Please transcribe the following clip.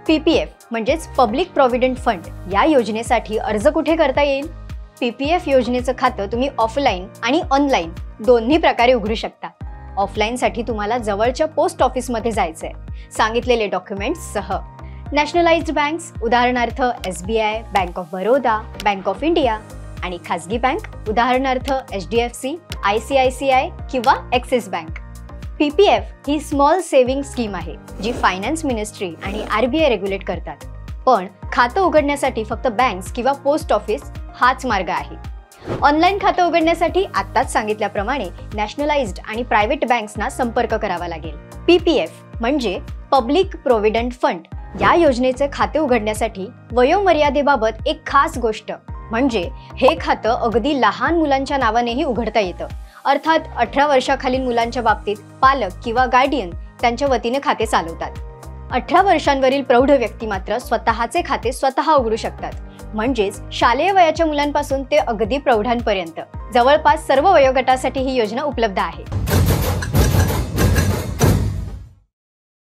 PPF म्हणजेच public provident fund या योजनेसाठी अर्ज कुठे करता येईल? पीपीएफ योजनेचं खातं तुम्ही ऑफलाईन आणि ऑनलाईन दोन्ही प्रकारे उघडू शकता. ऑफलाईनसाठी तुम्हाला जवळच्या पोस्ट ऑफिसमध्ये जायचंय सांगितलेले डॉक्युमेंट्ससह. नॅशनलाइज्ड बँक्स उदाहरणार्थ SBI, bank of Baroda, bank of India आणि खाजगी बँक उदाहरणार्थ HDFC, ICICI किंवा ॲक्सिस बँक. पीपीएफ ही स्मॉल सेव्हिंग स्कीम आहे जी फायनान्स मिनिस्ट्री आणि RBI रेग्युलेट करतात. पण खातं उघडण्यासाठी फक्त बँक्स किंवा पोस्ट ऑफिस हाच मार्ग आहे. ऑनलाईन खातं उघडण्यासाठी आत्ताच सांगितल्याप्रमाणे नॅशनलाइज्ड आणि प्रायव्हेट बँक्सना संपर्क करावा लागेल. पीपीएफ म्हणजे पब्लिक प्रॉव्हिडंट फंड या योजनेचे खाते उघडण्यासाठी वयोमर्यादेबाबत एक खास गोष्ट म्हणजे हे खातं अगदी लहान मुलांच्या नावानेही उघडता येतं. अर्थात 18 वर्षाखालील मुलांच्या बाबतीत पालक किंवा गार्डियन त्यांच्या वतीने खाते चालवतात. 18 वर्षांवरील प्रौढ व्यक्ती मात्र स्वतःचे खाते स्वतः उघडू शकतात. म्हणजेच शालेय वयाच्या मुलांपासून ते अगदी प्रौढांपर्यंत जवळपास सर्व वयोगटासाठी ही योजना उपलब्ध आहे.